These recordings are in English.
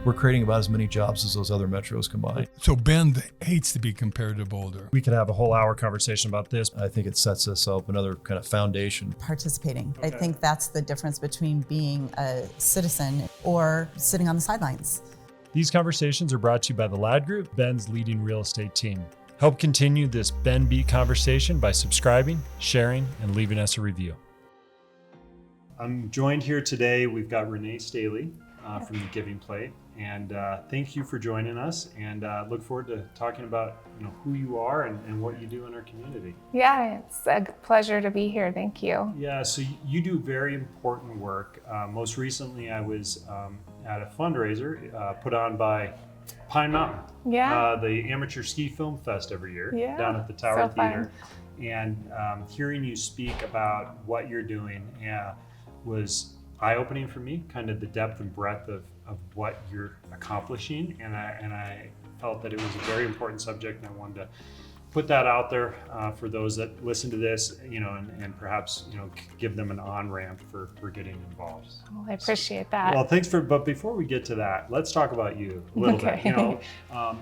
We're creating about as many jobs as those other metros combined. So Bend hates to be compared to Boulder. We could have a whole hour conversation about this. I think it sets us up another kind of foundation. Participating. Okay. I think that's the difference between being a citizen or sitting on the sidelines. These conversations are brought to you by the Ladd Group, Bend's leading real estate team. Help continue this Bend Beat conversation by subscribing, sharing, and leaving us a review. I'm joined here today. We've got Ranae Staley from The Giving Plate, and thank you for joining us. And look forward to talking about who you are and what you do in our community. Yeah, it's a pleasure to be here. Thank you. Yeah, so you do very important work. Most recently, I was at a fundraiser put on by Pine Mountain, the Amateur Ski Film Fest every year down at the Tower Theater. And hearing you speak about what you're doing was eye-opening for me, kind of the depth and breadth of what you're accomplishing. And I felt that it was a very important subject, and I wanted to put that out there for those that listen to this, and perhaps, give them an on-ramp for getting involved. Well, I appreciate that. Well, thanks but before we get to that, let's talk about you a little bit,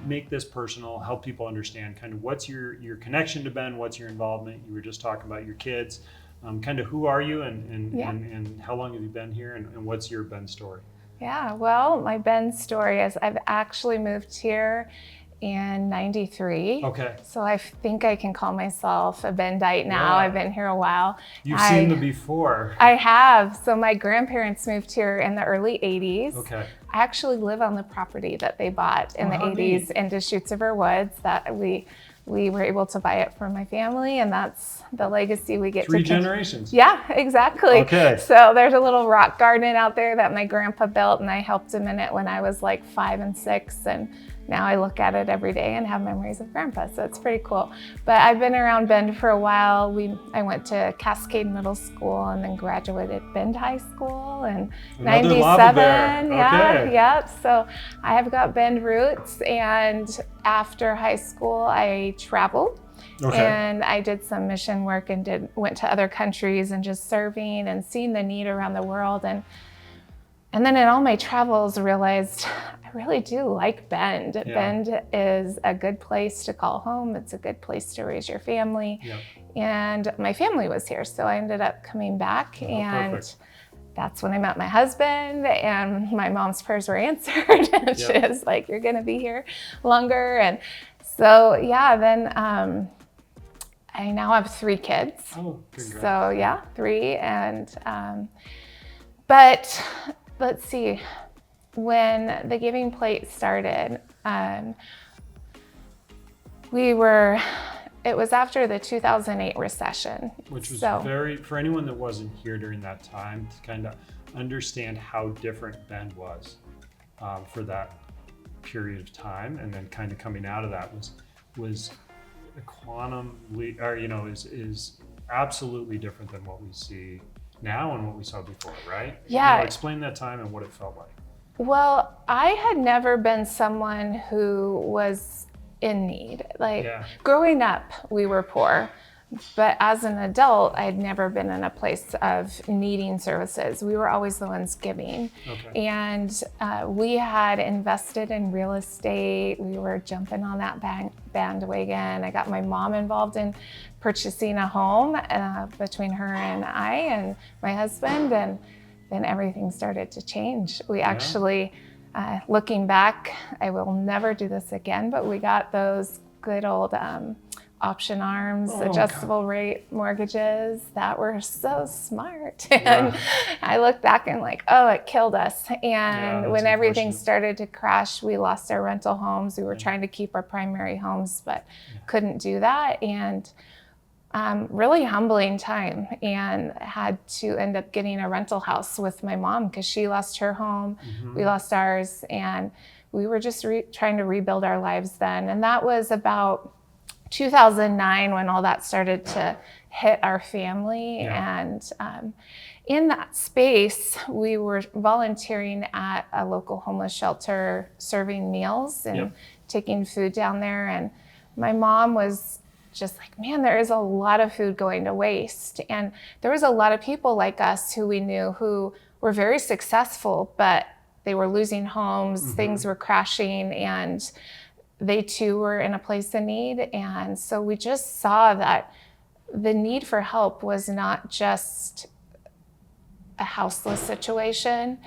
make this personal, help people understand kind of what's your connection to Bend, what's your involvement. You were just talking about your kids, kind of who are you and how long have you been here and what's your Bend story? Yeah, well, my Bend story is I've actually moved here in 93. Okay. So I think I can call myself a Bendite now. I've been here a while. You've seen the before. I have. So my grandparents moved here in the early 80s. Okay. I actually live on the property that they bought in the 80s in Deschutes Woods. That we were able to buy it for my family, and that's the legacy we get. 3 generations. Yeah, exactly. Okay. So there's a little rock garden out there that my grandpa built, and I helped him in it when I was like 5 and 6, and now I look at it every day and have memories of Grandpa, so it's pretty cool. But I've been around Bend for a while. I went to Cascade Middle School and then graduated Bend High School in Another lava bear. 97. Okay. Yep. So I have got Bend roots, and after high school I traveled. Okay. And I did some mission work and went to other countries and just serving and seeing the need around the world. And then in all my travels realized I really do like Bend. Yeah. Bend is a good place to call home. It's a good place to raise your family. Yep. And my family was here, so I ended up coming back. And perfect. That's when I met my husband, and my mom's prayers were answered. And she was like, you're gonna be here longer. And so, then I now have 3 kids. Oh, congrats. So 3. And, but let's see, when the Giving Plate started, it was after the 2008 recession. Which was for anyone that wasn't here during that time, to kind of understand how different Bend was for that period of time, and then kind of coming out of that was a quantum leap, or is absolutely different than what we see now and what we saw before, right? Yeah. Explain that time and what it felt like. Well, I had never been someone who was in need. Growing up, we were poor, but as an adult, I'd never been in a place of needing services. We were always the ones giving. Okay. And we had invested in real estate. We were jumping on that bandwagon. I got my mom involved in purchasing a home between her and I and my husband, and then everything started to change. We actually, looking back, I will never do this again, but we got those good old option arms, adjustable rate mortgages that were so smart. And I look back and it killed us. And when everything started to crash, we lost our rental homes. We were trying to keep our primary homes, but couldn't do that. And really humbling time, and had to end up getting a rental house with my mom because she lost her home, we lost ours, and we were just trying to rebuild our lives then. And that was about 2009 when all that started to hit our family. And in that space, we were volunteering at a local homeless shelter, serving meals and taking food down there. And my mom was just like, man, there is a lot of food going to waste. And there was a lot of people like us who we knew who were very successful, but they were losing homes, things were crashing, and they too were in a place of need. And so we just saw that the need for help was not just a houseless situation.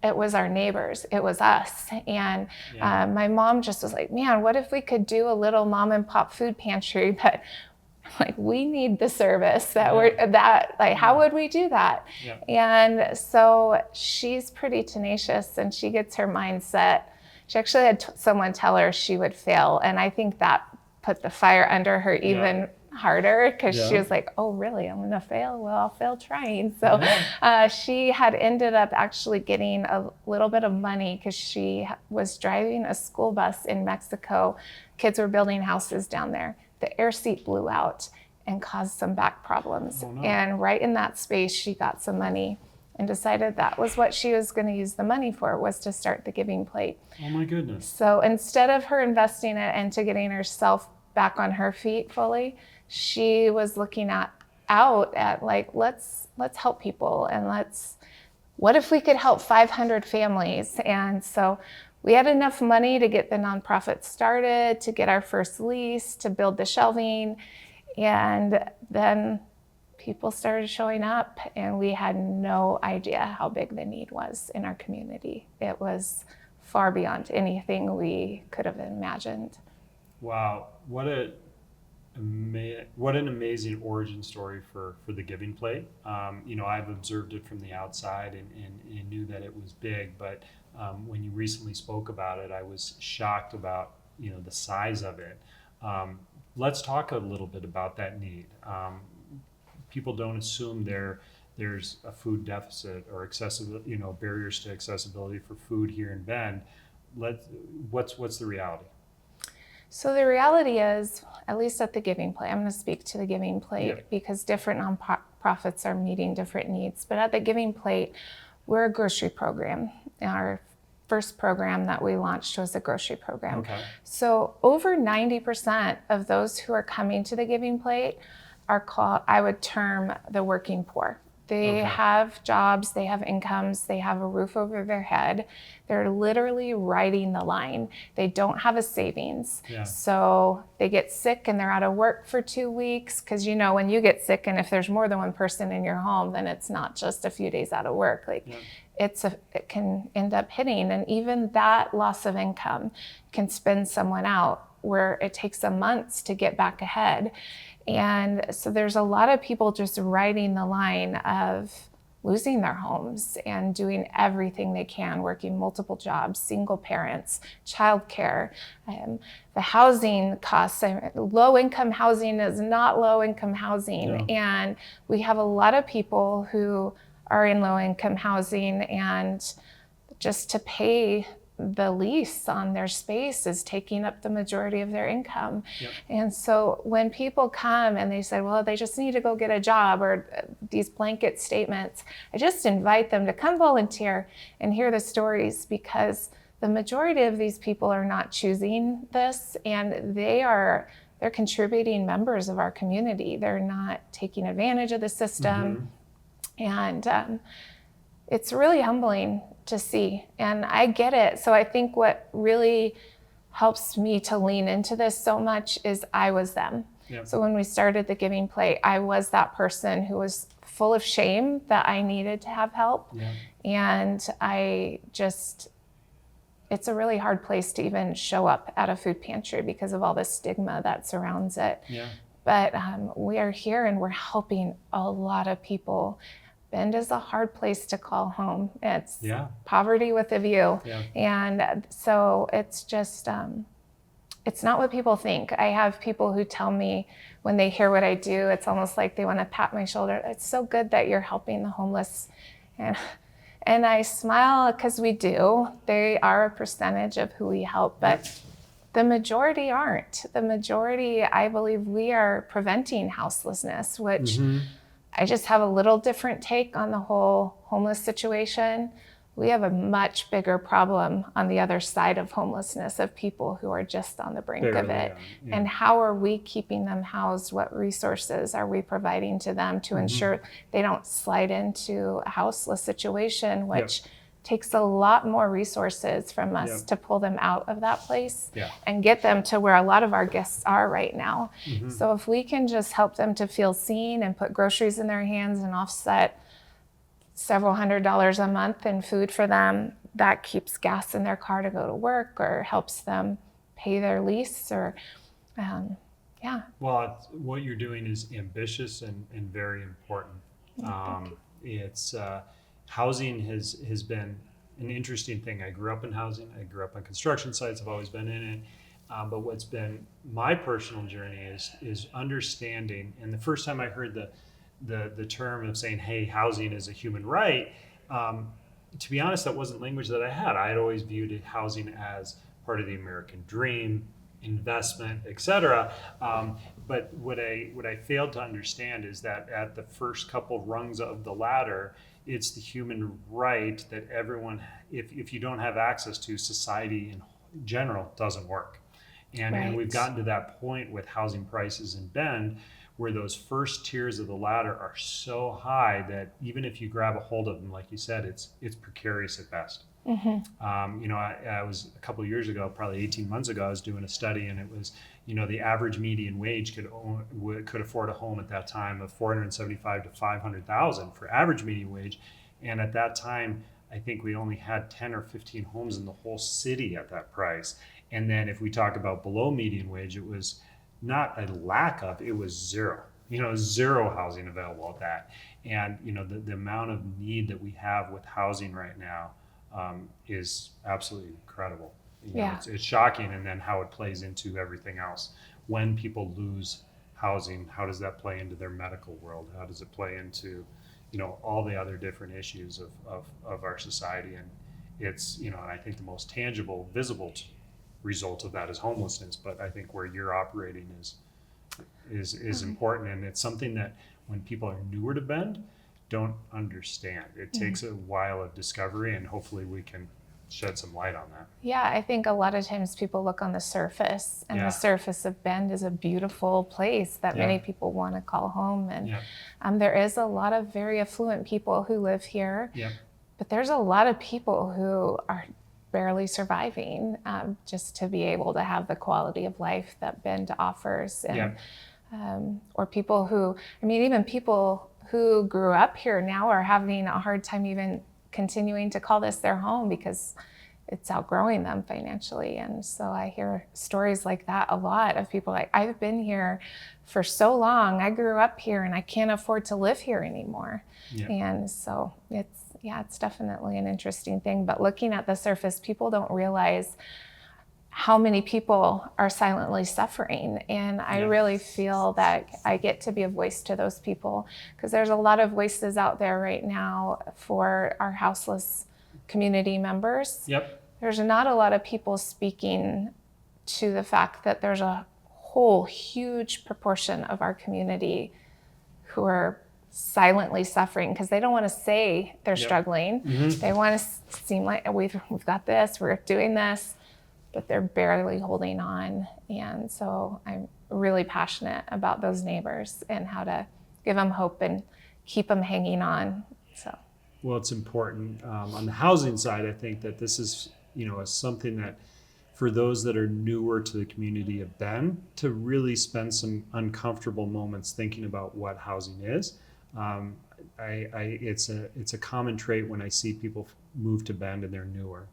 It was our neighbors, it was us. And my mom just was like, man, what if we could do a little mom and pop food pantry? But like, we need the service how would we do that? And so she's pretty tenacious, and she gets her mindset. She actually had someone tell her she would fail. And I think that put the fire under her even harder, because she was like, oh, really? I'm going to fail? Well, I'll fail trying. So she had ended up actually getting a little bit of money because she was driving a school bus in Mexico. Kids were building houses down there. The air seat blew out and caused some back problems. Oh, no. And right in that space, she got some money and decided that was what she was going to use the money for, was to start the Giving Plate. Oh my goodness. So instead of her investing it into getting herself back on her feet fully, she was looking at like, let's help people, and what if we could help 500 families? And so we had enough money to get the nonprofit started, to get our first lease, to build the shelving, and then people started showing up, and we had no idea how big the need was in our community. It was far beyond anything we could have imagined. Wow, what an amazing origin story for the Giving Plate. I've observed it from the outside and knew that it was big, but when you recently spoke about it, I was shocked about the size of it. Let's talk a little bit about that need. People don't assume there's a food deficit or accessibility, barriers to accessibility for food here in Bend. What's the reality? So the reality is, at least at the Giving Plate, I'm going to speak to the Giving Plate because different nonprofits are meeting different needs. But at the Giving Plate, we're a grocery program. Our first program that we launched was a grocery program. Okay. So over 90% of those who are coming to the Giving Plate are called, I would term, the working poor. They have jobs, they have incomes, they have a roof over their head. They're literally riding the line. They don't have a savings. So they get sick and they're out of work for 2 weeks, because when you get sick and if there's more than one person in your home, then it's not just a few days out of work. It can end up hitting, and even that loss of income can spin someone out where it takes them months to get back ahead. And so there's a lot of people just riding the line of losing their homes and doing everything they can, working multiple jobs, single parents, childcare, the housing costs. Low-income housing is not low-income housing. And we have a lot of people who are in low-income housing, and just to pay the lease on their space is taking up the majority of their income. And so when people come and they say, well, they just need to go get a job, or these blanket statements, I just invite them to come volunteer and hear the stories, because the majority of these people are not choosing this, and they're contributing members of our community. They're not taking advantage of the system. And it's really humbling to see, and I get it. So I think what really helps me to lean into this so much is I was them. So when we started the Giving Plate, I was that person who was full of shame that I needed to have help. And it's a really hard place to even show up at a food pantry because of all the stigma that surrounds it. But we are here and we're helping a lot of people. Bend is a hard place to call home. It's poverty with a view. And so it's just, it's not what people think. I have people who tell me when they hear what I do, it's almost like they want to pat my shoulder. It's so good that you're helping the homeless. And I smile because we do. They are a percentage of who we help, but the majority aren't. The majority, I believe, we are preventing houselessness, which I just have a little different take on the whole homeless situation. We have a much bigger problem on the other side of homelessness, of people who are just on the brink of it. And how are we keeping them housed? What resources are we providing to them to ensure they don't slide into a houseless situation, which takes a lot more resources from us Yep. to pull them out of that place Yeah. and get them to where a lot of our guests are right now. So if we can just help them to feel seen and put groceries in their hands and offset several $100s a month in food for them, that keeps gas in their car to go to work or helps them pay their lease or, yeah. Well, what you're doing is ambitious and very important. It's housing has been an interesting thing. I grew up in housing. I grew up on construction sites. I've always been in it. But what's been my personal journey is understanding. And the first time I heard the term of saying, "Hey, housing is a human right," to be honest, that wasn't language that I had. I had always viewed housing as part of the American dream, investment, etc. But what I failed to understand is that at the first couple rungs of the ladder, it's the human right that everyone, if you don't have access to, society in general doesn't work. And we've gotten to that point with housing prices in Bend where those first tiers of the ladder are so high that even if you grab a hold of them, like you said, it's precarious at best. I was a couple of years ago, probably 18 months ago, I was doing a study, and it was, the average median wage could afford a home at that time of $475,000 to $500,000 for average median wage, and at that time, I think we only had 10 or 15 homes in the whole city at that price. And then if we talk about below median wage, it was not a lack of, it was zero. Zero housing available at that. And the amount of need that we have with housing right now is absolutely incredible. It's shocking, and then how it plays into everything else. When people lose housing, how does that play into their medical world? How does it play into, all the other different issues of our society? And it's, and I think the most tangible, visible result of that is homelessness. But I think where you're operating is important, and it's something that when people are newer to Bend don't understand. It takes a while of discovery, and hopefully we can shed some light on that. Yeah, I think a lot of times people look on the surface, and the surface of Bend is a beautiful place that many people want to call home. And there is a lot of very affluent people who live here, but there's a lot of people who are barely surviving just to be able to have the quality of life that Bend offers. And or people who, even people who grew up here now are having a hard time even continuing to call this their home because it's outgrowing them financially. And so I hear stories like that a lot of people like, I've been here for so long, I grew up here and I can't afford to live here anymore. And so it's definitely an interesting thing. But looking at the surface, people don't realize how many people are silently suffering. And I really feel that I get to be a voice to those people, because there's a lot of voices out there right now for our houseless community members. There's not a lot of people speaking to the fact that there's a whole huge proportion of our community who are silently suffering because they don't want to say they're struggling. They want to seem like we've got this, we're doing this, but they're barely holding on. And so I'm really passionate about those neighbors and how to give them hope and keep them hanging on. So, well, it's important. On the housing side, I think that this is, is something that for those that are newer to the community of Bend to really spend some uncomfortable moments thinking about what housing is. It's a common trait when I see people move to Bend and they're newer.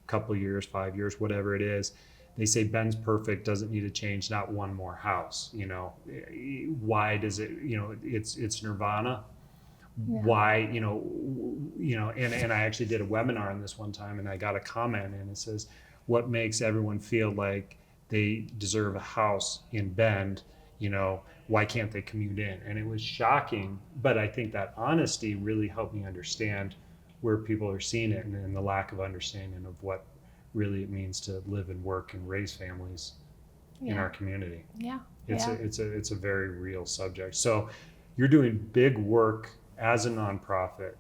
Couple years, 5 years, whatever it is, they say Bend's perfect, doesn't need to change, not one more house. Why does it? It's nirvana. Why? And I actually did a webinar on this one time, and I got a comment, and it says, "What makes everyone feel like they deserve a house in Bend? Why can't they commute in?" And it was shocking, but I think that honesty really helped me understand where people are seeing it, and the lack of understanding of what really it means to live and work and raise families in our community. It's a very real subject. So you're doing big work as a nonprofit.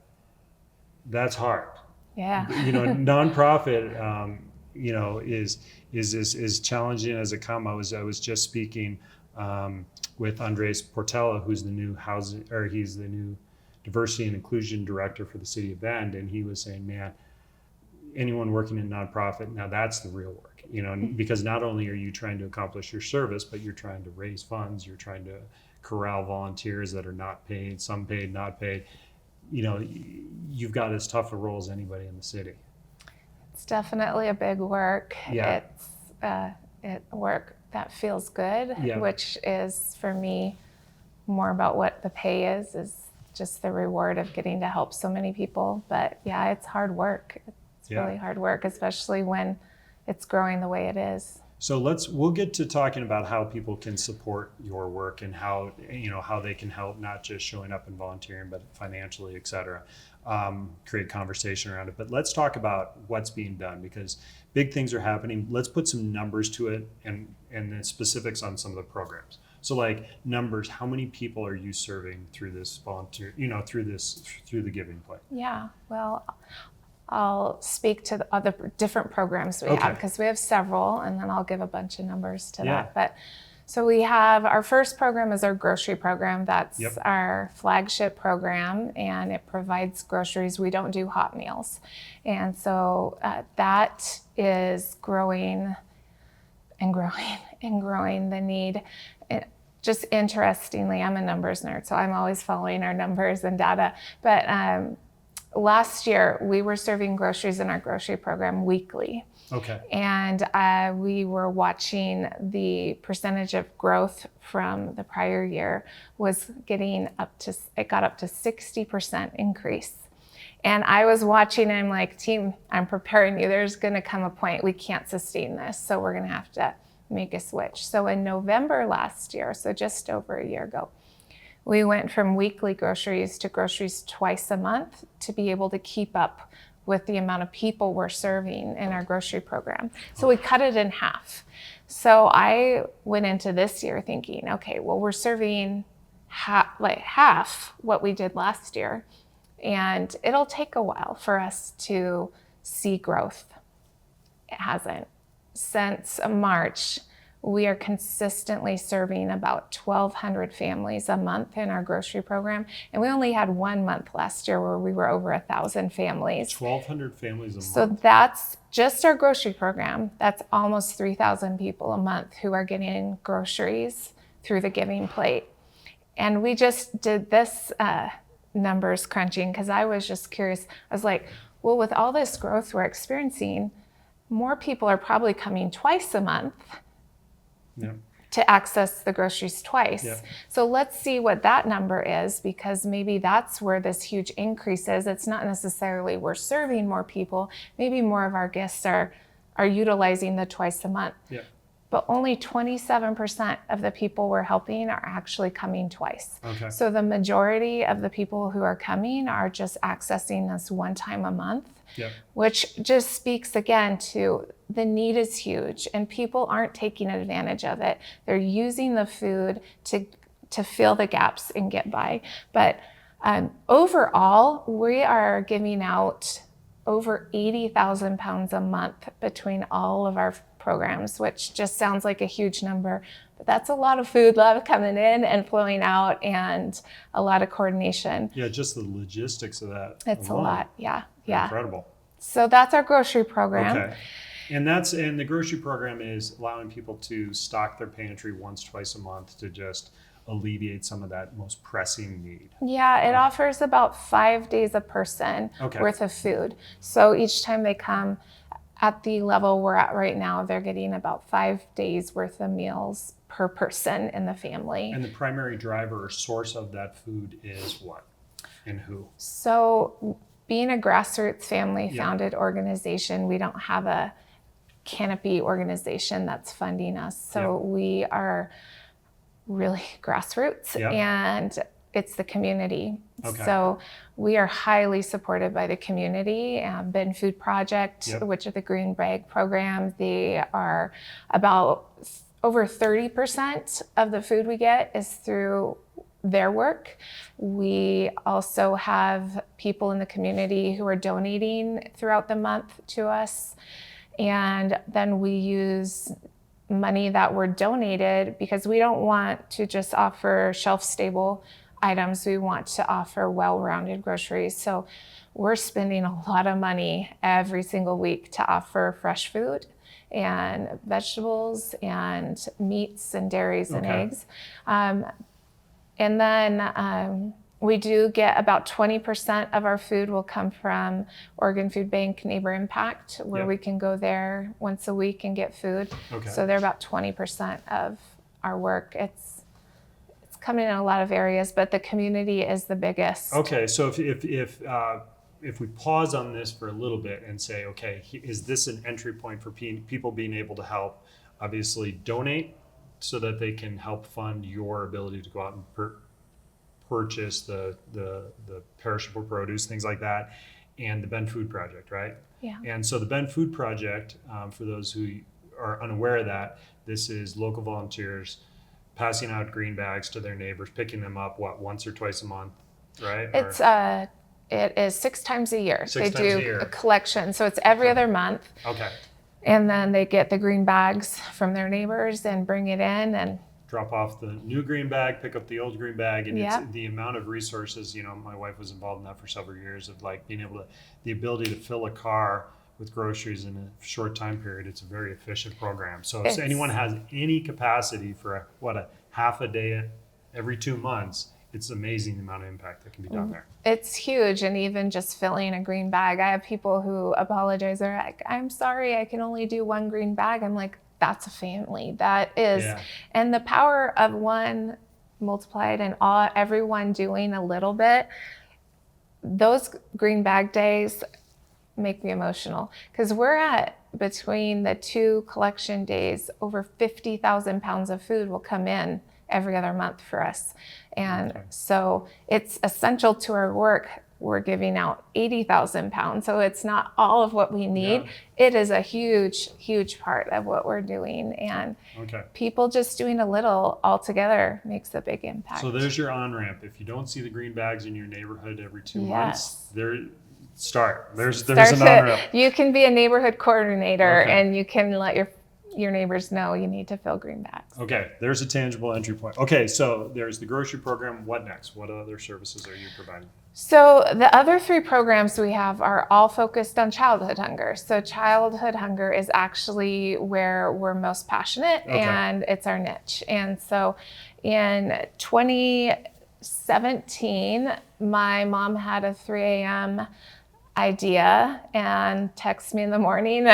That's hard. Nonprofit, is challenging as it comes. I was just speaking with Andres Portela, who's the new he's the new Diversity and Inclusion Director for the City of Bend, and he was saying, man, anyone working in nonprofit, now that's the real work, because not only are you trying to accomplish your service, but you're trying to raise funds, you're trying to corral volunteers that are not paid, some paid, not paid. You've got as tough a role as anybody in the city. It's definitely a big work. Yeah. It's work that feels good, Yeah. which is for me more about what the pay is just the reward of getting to help so many people. But yeah, it's hard work. It's really hard work, especially when it's growing the way it is. So we'll get to talking about how people can support your work and how they can help, not just showing up and volunteering, but financially, et cetera. Create conversation around it. But let's talk about what's being done, because big things are happening. Let's put some numbers to it and the specifics on some of the programs. So like numbers, how many people are you serving through this volunteer, through the Giving Plate? Yeah, well, I'll speak to the other different programs we have, because we have several, and then I'll give a bunch of numbers to that. But so we have our first program is our grocery program. That's our flagship program, and it provides groceries. We don't do hot meals. And so that is growing and growing and growing, the need. Just interestingly, I'm a numbers nerd, so I'm always following our numbers and data. But last year, we were serving groceries in our grocery program weekly. Okay. And we were watching the percentage of growth from the prior year it got up to 60% increase. And I was watching, and I'm like, team, I'm preparing you. There's going to come a point we can't sustain this, so we're going to have to make a switch. So in November last year, so just over a year ago, we went from weekly groceries to groceries twice a month to be able to keep up with the amount of people we're serving in our grocery program. So we cut it in half. So I went into this year thinking, okay, well, we're serving half what we did last year, and it'll take a while for us to see growth. It hasn't. Since March, we are consistently serving about 1,200 families a month in our grocery program. And we only had 1 month last year where we were over 1,000 families. 1,200 families a month. So that's just our grocery program. That's almost 3,000 people a month who are getting groceries through the Giving Plate. And we just did this numbers crunching because I was just curious. I was like, well, with all this growth we're experiencing, more people are probably coming twice a month to access the groceries twice. So let's see what that number is, because maybe that's where this huge increase is. It's not necessarily we're serving more people. Maybe more of our guests are utilizing the twice a month. But only 27% of the people we're helping are actually coming twice. So the majority of the people who are coming are just accessing this one time a month, which just speaks again to the need is huge and people aren't taking advantage of it. They're using the food to fill the gaps and get by. But overall, we are giving out over 80,000 pounds a month between all of our programs, which just sounds like a huge number, but that's a lot of food love coming in and flowing out, and a lot of coordination. Just the logistics of that. It's alone. A lot, yeah. Incredible. So that's our grocery program. Okay. And the grocery program is allowing people to stock their pantry once, twice a month to just alleviate some of that most pressing need. Yeah, it offers about 5 days a person worth of food. So each time they come, at the level we're at right now, they're getting about 5 days worth of meals per person in the family. And the primary driver or source of that food is what and who? So being a grassroots family founded organization, we don't have a canopy organization that's funding us. So we are really grassroots, and it's the community. So we are highly supported by the community. Ben Food Project, which is the Green Bag program, they are about over 30% of the food we get is through their work. We also have people in the community who are donating throughout the month to us. And then we use money that were donated because we don't want to just offer shelf-stable items. We want to offer well-rounded groceries. So we're spending a lot of money every single week to offer fresh food and vegetables and meats and dairies and eggs. And then we do get about 20% of our food will come from Oregon Food Bank Neighbor Impact, where we can go there once a week and get food. So they're about 20% of our work. It's coming in a lot of areas, but the community is the biggest. Okay, so if we pause on this for a little bit and say, okay, is this an entry point for people being able to help obviously donate so that they can help fund your ability to go out and purchase the perishable produce, things like that, and the Ben Food Project, right? Yeah. And so the Ben Food Project, for those who are unaware of that, this is local volunteers passing out green bags to their neighbors, picking them up, once or twice a month, right? It is 6 times a year. Six they times do a year. a collection, so it's every other month. Okay. And then they get the green bags from their neighbors and bring it in and drop off the new green bag, pick up the old green bag, and Yeah. it's the amount of resources. My wife was involved in that for several years, of like being able to, the ability to fill a car with groceries in a short time period. It's a very efficient program. So if anyone has any capacity for a half a day every 2 months, it's amazing the amount of impact that can be done there. It's huge. And even just filling a green bag, I have people who apologize. They're like, I'm sorry, I can only do 1 green bag. I'm like, that's a family. That is. Yeah. And the power of one multiplied and everyone doing a little bit, those green bag days make me emotional, because we're at, between the 2 collection days, over 50,000 pounds of food will come in every other month for us. And so it's essential to our work. We're giving out 80,000 pounds. So it's not all of what we need. Yeah. It is a huge, huge part of what we're doing. And people just doing a little all together makes a big impact. So there's your on-ramp. If you don't see the green bags in your neighborhood every 2 months, there's an on-ramp. You can be a neighborhood coordinator and you can let your neighbors know you need to fill green bags. Okay, there's a tangible entry point. Okay, so there's the grocery program. What next? What other services are you providing? So the other 3 programs we have are all focused on childhood hunger. So childhood hunger is actually where we're most passionate and it's our niche. And so in 2017, my mom had a 3 a.m. idea and texts me in the morning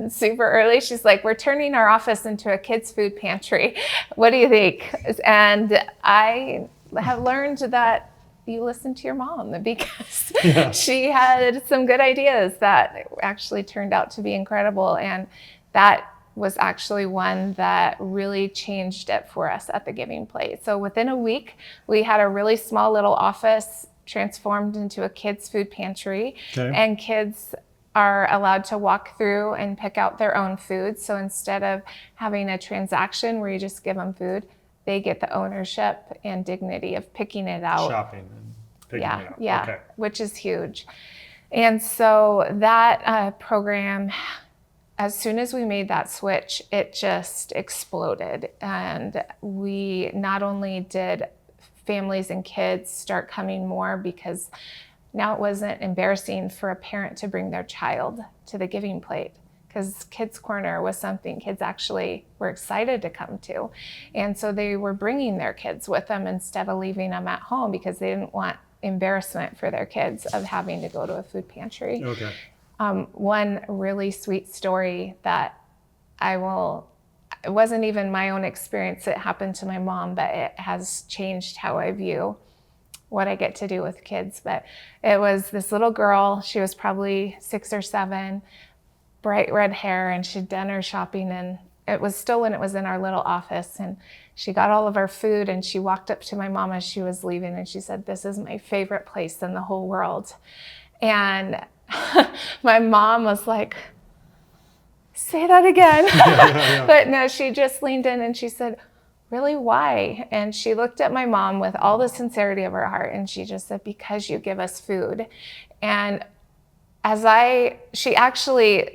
super early. She's like, we're turning our office into a kids' food pantry. What do you think? And I have learned that you listen to your mom, because she had some good ideas that actually turned out to be incredible. And that was actually one that really changed it for us at the Giving Plate. So within a week, we had a really small little office transformed into a kids' food pantry, and kids are allowed to walk through and pick out their own food. So instead of having a transaction where you just give them food, they get the ownership and dignity of picking it out. Shopping and picking it out. Yeah, which is huge. And so that program, as soon as we made that switch, it just exploded. And we not only did families and kids start coming more, because now it wasn't embarrassing for a parent to bring their child to the Giving Plate, because Kids Corner was something kids actually were excited to come to. And so they were bringing their kids with them instead of leaving them at home, because they didn't want embarrassment for their kids of having to go to a food pantry. One really sweet story that it wasn't even my own experience. It happened to my mom, but it has changed how I view what I get to do with kids. But it was this little girl. She was probably 6 or 7, bright red hair, and she'd done her shopping, and it was still when it was in our little office, and she got all of our food, and she walked up to my mom as she was leaving, and she said, "This is my favorite place in the whole world." And my mom was like, "Say that again." But no, she just leaned in and she said, "Really, why?" And she looked at my mom with all the sincerity of her heart, and she just said, "Because you give us food." And she actually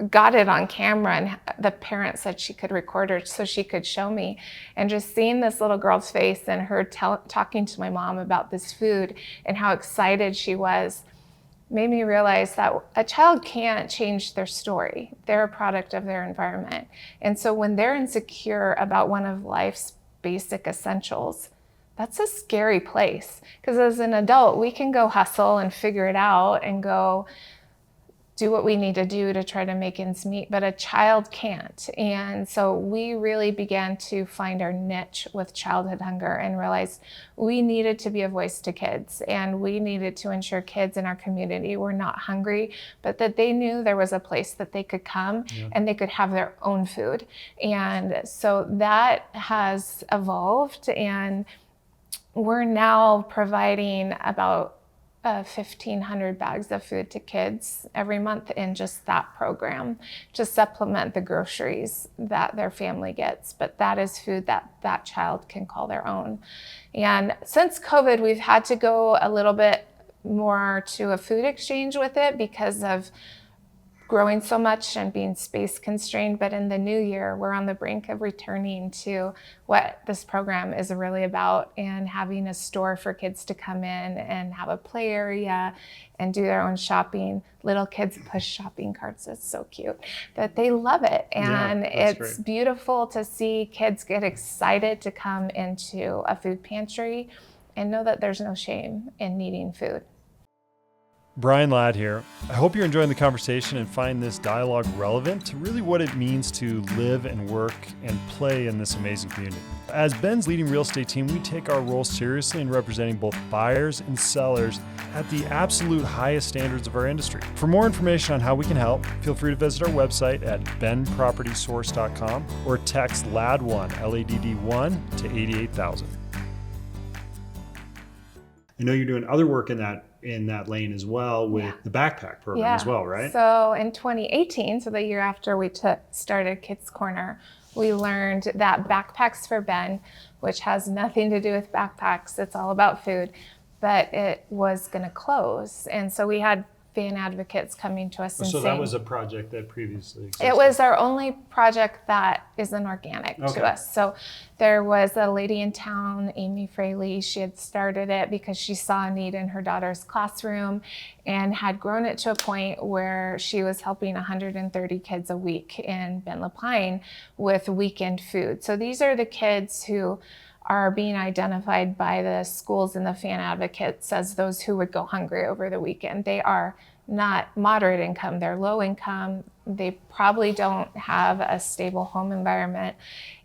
got it on camera, and the parent said she could record her so she could show me. And just seeing this little girl's face and her talking to my mom about this food and how excited she was, made me realize that a child can't change their story. They're a product of their environment. And so when they're insecure about one of life's basic essentials, that's a scary place. Because as an adult, we can go hustle and figure it out and go do what we need to do to try to make ends meet, but a child can't. And so we really began to find our niche with childhood hunger and realized we needed to be a voice to kids, and we needed to ensure kids in our community were not hungry, but that they knew there was a place that they could come and they could have their own food. And so that has evolved, and we're now providing about 1,500 bags of food to kids every month in just that program to supplement the groceries that their family gets. But that is food that that child can call their own. And since COVID, we've had to go a little bit more to a food exchange with it because of growing so much and being space constrained. But in the new year, we're on the brink of returning to what this program is really about, and having a store for kids to come in and have a play area and do their own shopping. Little kids push shopping carts. It's so cute that they love it. And it's great. Beautiful to see kids get excited to come into a food pantry and know that there's no shame in needing food. Brian Ladd here. I hope you're enjoying the conversation and find this dialogue relevant to really what it means to live and work and play in this amazing community. As Ben's leading real estate team, we take our role seriously in representing both buyers and sellers at the absolute highest standards of our industry. For more information on how we can help, feel free to visit our website at benpropertysource.com or text LADD1, LADD1 to 88,000. I know you're doing other work in that lane as well with the backpack program as well, right? So in 2018, so the year after we started Kids Corner, we learned that Backpacks for Ben, which has nothing to do with backpacks, it's all about food, but it was going to close. And so we had fan advocates coming to us and saying, that was a project that previously existed. It was our only project that isn't organic to us. So there was a lady in town, Amy Fraley. She had started it because she saw a need in her daughter's classroom and had grown it to a point where she was helping 130 kids a week in Ben Lapine with weekend food. So these are the kids who are being identified by the schools and the fan advocates as those who would go hungry over the weekend. They are not moderate income, they're low income. They probably don't have a stable home environment,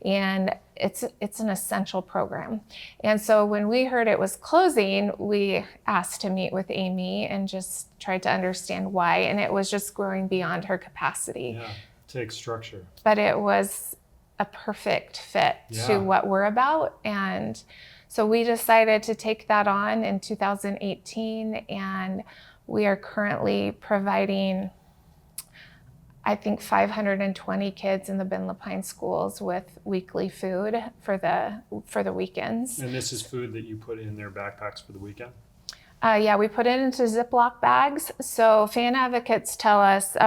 and it's an essential program. And so when we heard it was closing, we asked to meet with Amy and just tried to understand why, and it was just growing beyond her capacity. Yeah, takes structure. But it was a perfect fit to what we're about. And so we decided to take that on in 2018, and we are currently providing, I think, 520 kids in the Ben Lapine schools with weekly food for the weekends. And this is food that you put in their backpacks for the weekend? We put it into Ziploc bags. So fan advocates tell us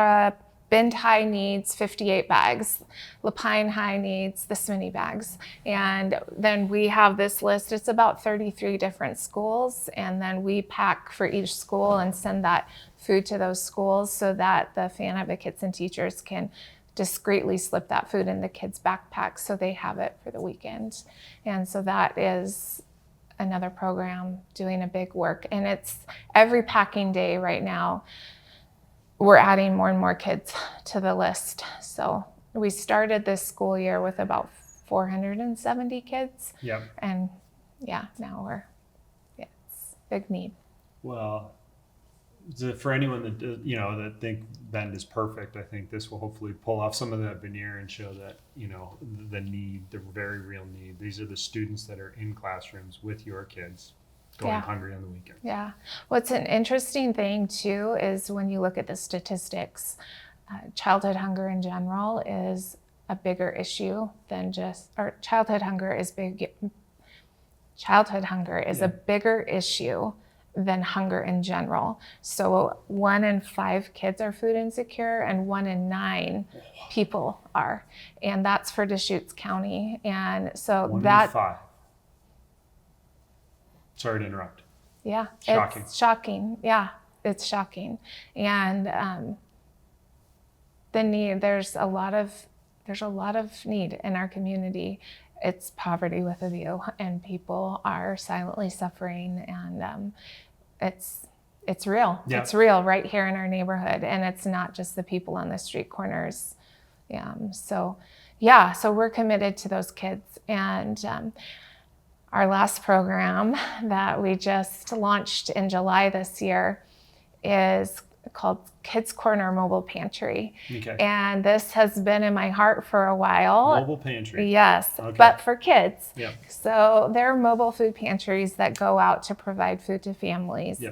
Bend High needs 58 bags. Lapine High needs this many bags. And then we have this list. It's about 33 different schools. And then we pack for each school and send that food to those schools so that the fan advocates and teachers can discreetly slip that food in the kids' backpacks so they have it for the weekend. And so that is another program doing a big work. And it's every packing day right now. We're adding more and more kids to the list. So we started this school year with about 470 kids. Yep. And now it's big need. Well, for anyone that that think Bend is perfect, I think this will hopefully pull off some of that veneer and show that the need, the very real need. These are the students that are in classrooms with your kids, going hungry on the weekend. Yeah. What's an interesting thing too is when you look at the statistics, childhood hunger in general is a bigger issue than childhood hunger is a bigger issue than hunger in general. So 1 in 5 kids are food insecure and 1 in 9 people are. And that's for Deschutes County. And so 1 in 5. Sorry to interrupt. Yeah. Shocking. It's shocking. Yeah. it's shocking. And the need, there's a lot of need in our community. It's poverty with a view, and people are silently suffering, and it's real. Yeah. It's real right here in our neighborhood, and it's not just the people on the street corners. So we're committed to those kids. And our last program that we just launched in July this year is called Kids Corner Mobile Pantry. Okay. And this has been in my heart for a while. Mobile pantry. Yes, Okay. but for kids. Yeah. So they're mobile food pantries that go out to provide food to families. Yeah.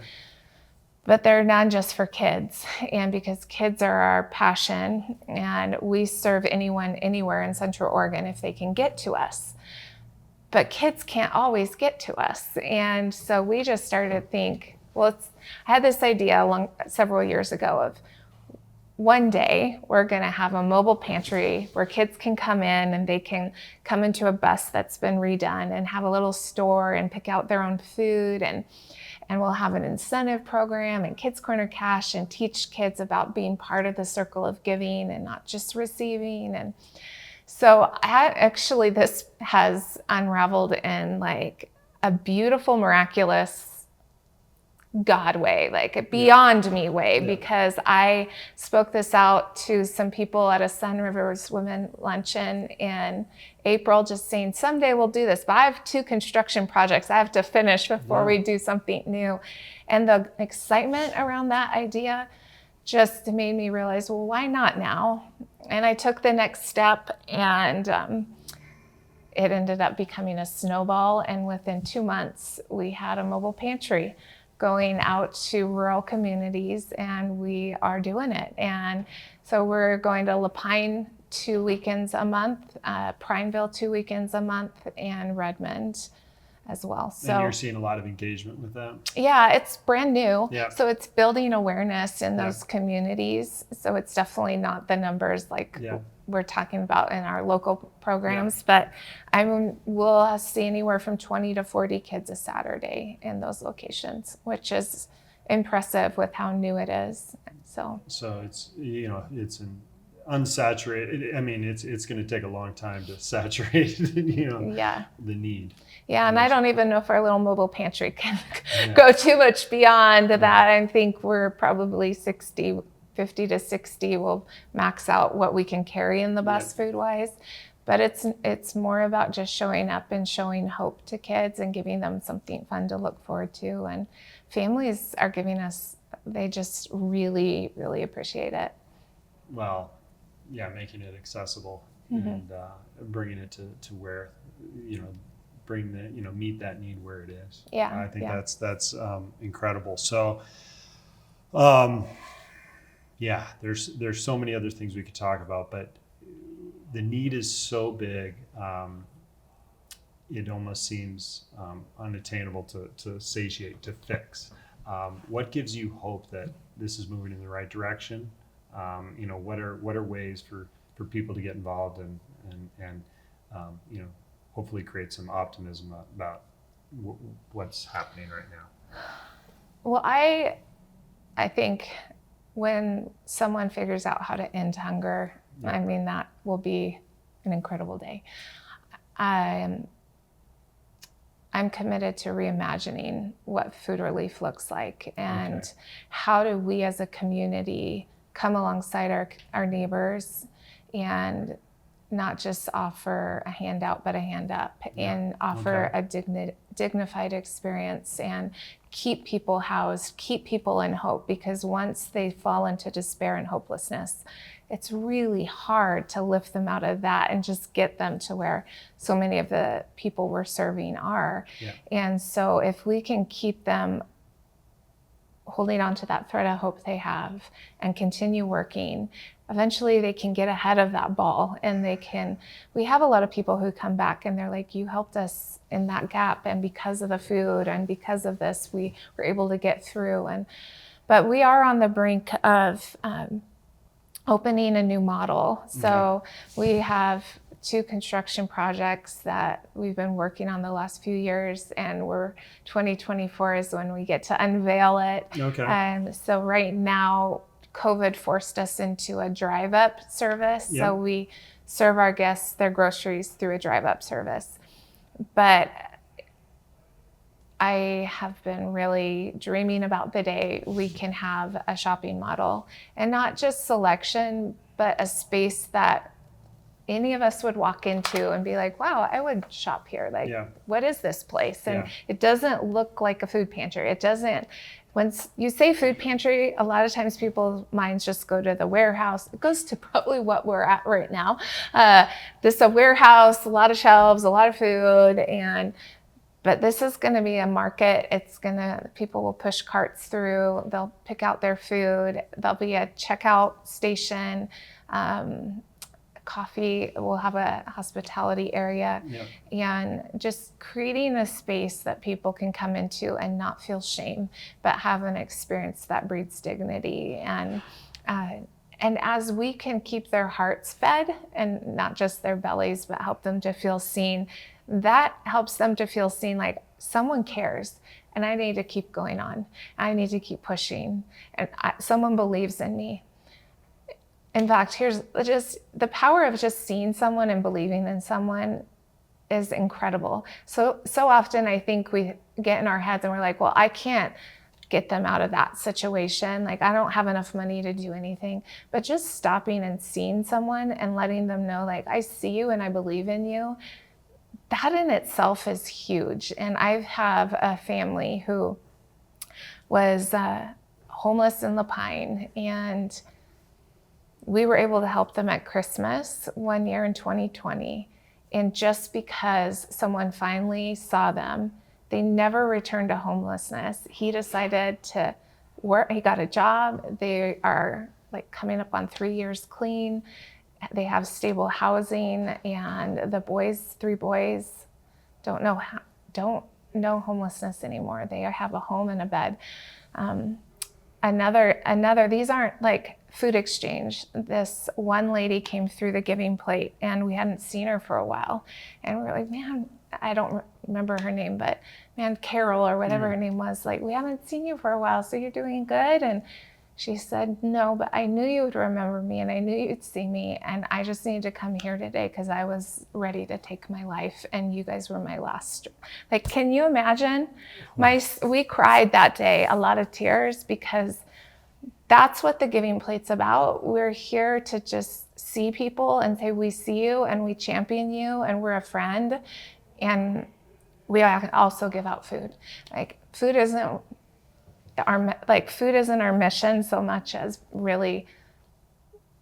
But they're not just for kids. And because kids are our passion, and we serve anyone, anywhere in Central Oregon if they can get to us. But kids can't always get to us. And so we just started to think, I had this idea several years ago of one day we're going to have a mobile pantry where kids can come in, and they can come into a bus that's been redone and have a little store and pick out their own food. And we'll have an incentive program and Kids Corner Cash, and teach kids about being part of the circle of giving and not just receiving. And so this has unraveled in like a beautiful, miraculous God way, like a beyond me way, because I spoke this out to some people at a Sun Rivers Women Luncheon in April, just saying someday we'll do this, but I have 2 construction projects I have to finish before we do something new. And the excitement around that idea just made me realize, well, why not now? And I took the next step, and it ended up becoming a snowball. And within 2 months, we had a mobile pantry going out to rural communities, and we are doing it. And so we're going to Lapine 2 weekends a month, Prineville 2 weekends a month, and Redmond as well. So, and you're seeing a lot of engagement with that? Yeah, it's brand new. Yeah. So it's building awareness in those communities. So it's definitely not the numbers like we're talking about in our local programs, but we'll see anywhere from 20 to 40 kids a Saturday in those locations, which is impressive with how new it is. So it's, it's an unsaturated, I mean, it's going to take a long time to saturate, the need. Yeah, and I don't even know if our little mobile pantry can go too much beyond that. I think we're probably 50 to 60 will max out what we can carry in the bus food-wise. But it's more about just showing up and showing hope to kids and giving them something fun to look forward to. And families are giving us, they just really, really appreciate it. Well, making it accessible and bringing it to where, meet that need where it is. Yeah. I think that's incredible. So, there's so many other things we could talk about, but the need is so big, it almost seems unattainable to satiate, to fix. What gives you hope that this is moving in the right direction? What are ways for people to get involved and hopefully create some optimism about what's happening right now? Well, I think when someone figures out how to end hunger, I mean, that will be an incredible day. I'm committed to reimagining what food relief looks like, and how do we as a community come alongside our neighbors and not just offer a handout, but a hand up, and offer a dignified experience, and keep people housed, keep people in hope, because once they fall into despair and hopelessness, it's really hard to lift them out of that and just get them to where so many of the people we're serving are. And so if we can keep them holding on to that thread of hope they have and continue working, eventually they can get ahead of that ball, and we have a lot of people who come back and they're like, you helped us in that gap, and because of the food and because of this, we were able to get through. But we are on the brink of opening a new model. So we have 2 construction projects that we've been working on the last few years, and 2024 is when we get to unveil it. Okay. And so right now, COVID forced us into a drive-up service. Yep. So we serve our guests their groceries through a drive-up service. But I have been really dreaming about the day we can have a shopping model, and not just selection, but a space that any of us would walk into and be like, wow, I would shop here. Like, what is this place? And it doesn't look like a food pantry. It doesn't. When you say food pantry, a lot of times people's minds just go to the warehouse. It goes to probably what we're at right now. This is a warehouse, a lot of shelves, a lot of food, but this is going to be a market. People will push carts through. They'll pick out their food. There'll be a checkout station. Coffee, we'll have a hospitality area, and just creating a space that people can come into and not feel shame, but have an experience that breeds dignity. And as we can keep their hearts fed and not just their bellies, but help them to feel seen, that helps them to feel seen, like someone cares and I need to keep going on. I need to keep pushing, and someone believes in me. In fact, here's just the power of just seeing someone and believing in someone is incredible. So often I think we get in our heads and we're like, well, I can't get them out of that situation. Like, I don't have enough money to do anything. But just stopping and seeing someone and letting them know, like, I see you and I believe in you, that in itself is huge. And I have a family who was homeless in La Pine, and we were able to help them at Christmas one year in 2020. And just because someone finally saw them, they never returned to homelessness. He decided to work, he got a job. They are like coming up on 3 years clean. They have stable housing, and the boys, 3 boys, don't know homelessness anymore. They have a home and a bed. These aren't like food exchange. This one lady came through the giving plate, and we hadn't seen her for a while. And we were like, man, I don't remember her name, but man, Carol or whatever her name was, like, we haven't seen you for a while, so you're doing good? And she said, no, but I knew you would remember me, and I knew you'd see me, and I just needed to come here today because I was ready to take my life, and you guys were my last. Like, can you imagine? We cried that day, a lot of tears, because that's what the giving plate's about. We're here to just see people and say, we see you and we champion you and we're a friend. And we also give out food. Like, food isn't our mission so much as really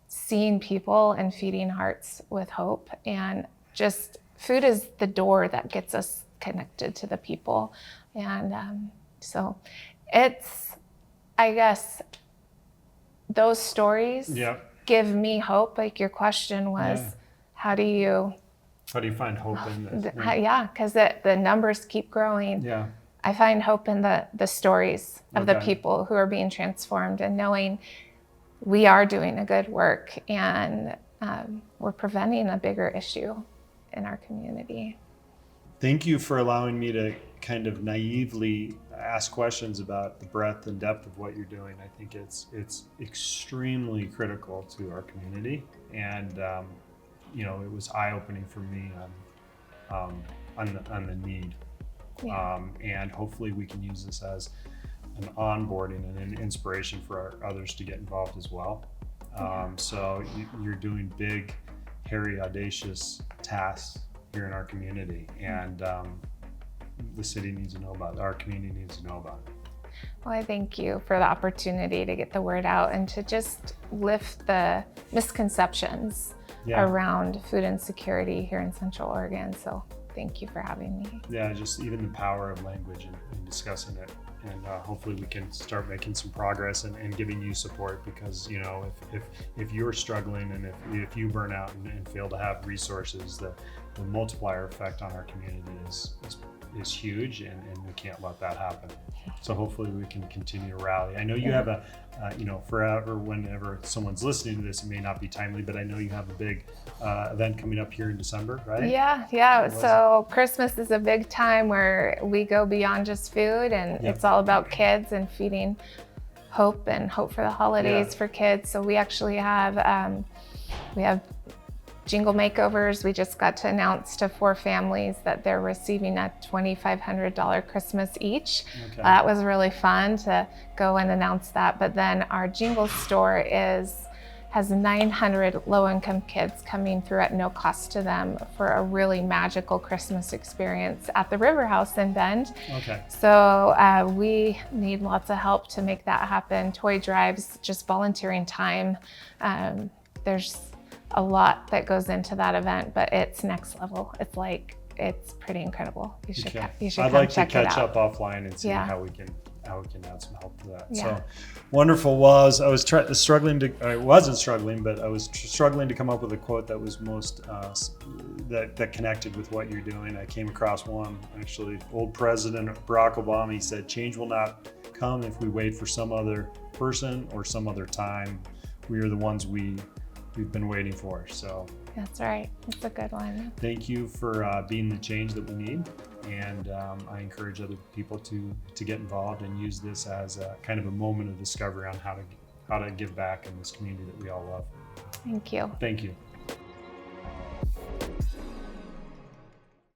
seeing people and feeding hearts with hope. And just food is the door that gets us connected to the people. And so it's, I guess, those stories give me hope. Like, your question was, how do you find hope in this? Because the numbers keep growing. I find hope in the stories of the people who are being transformed, and knowing we are doing a good work, and we're preventing a bigger issue in our community. Thank you for allowing me to kind of naively ask questions about the breadth and depth of what you're doing. I think it's extremely critical to our community, and it was eye-opening for me on the need. And hopefully we can use this as an onboarding and an inspiration for others to get involved as well. So you're doing big, hairy, audacious tasks here in our community, and the city needs to know about it. Our community needs to know about it. Well, I thank you for the opportunity to get the word out and to just lift the misconceptions around food insecurity here in Central Oregon. So thank you for having me. Yeah, just even the power of language and discussing it. And hopefully we can start making some progress and giving you support, because if you're struggling and if you burn out and fail to have resources, the multiplier effect on our community is is huge, and we can't let that happen. So hopefully we can continue to rally. I know you have a, forever, whenever someone's listening to this, it may not be timely, but I know you have a big event coming up here in December, right? Yeah. So Christmas is a big time where we go beyond just food, and it's all about kids and feeding hope for the holidays for kids. So we actually have, jingle makeovers. We just got to announce to 4 families that they're receiving a $2,500 Christmas each. Okay. That was really fun to go and announce that. But then our jingle store has 900 low-income kids coming through at no cost to them for a really magical Christmas experience at the River House in Bend. Okay. So we need lots of help to make that happen. Toy drives, just volunteering time. There's a lot that goes into that event, but it's next level. It's pretty incredible. You should come check it out. I'd like to catch up offline and see how we can add some help to that. So wonderful. Well, I was struggling to come up with a quote that was most that connected with what you're doing. I came across one, actually, old President Barack Obama. He said, "Change will not come if we wait for some other person or some other time. We are the ones we've been waiting for." So that's right. That's a good one. Thank you for being the change that we need, and I encourage other people to get involved and use this as a kind of a moment of discovery on how to give back in this community that we all love. Thank you. Thank you.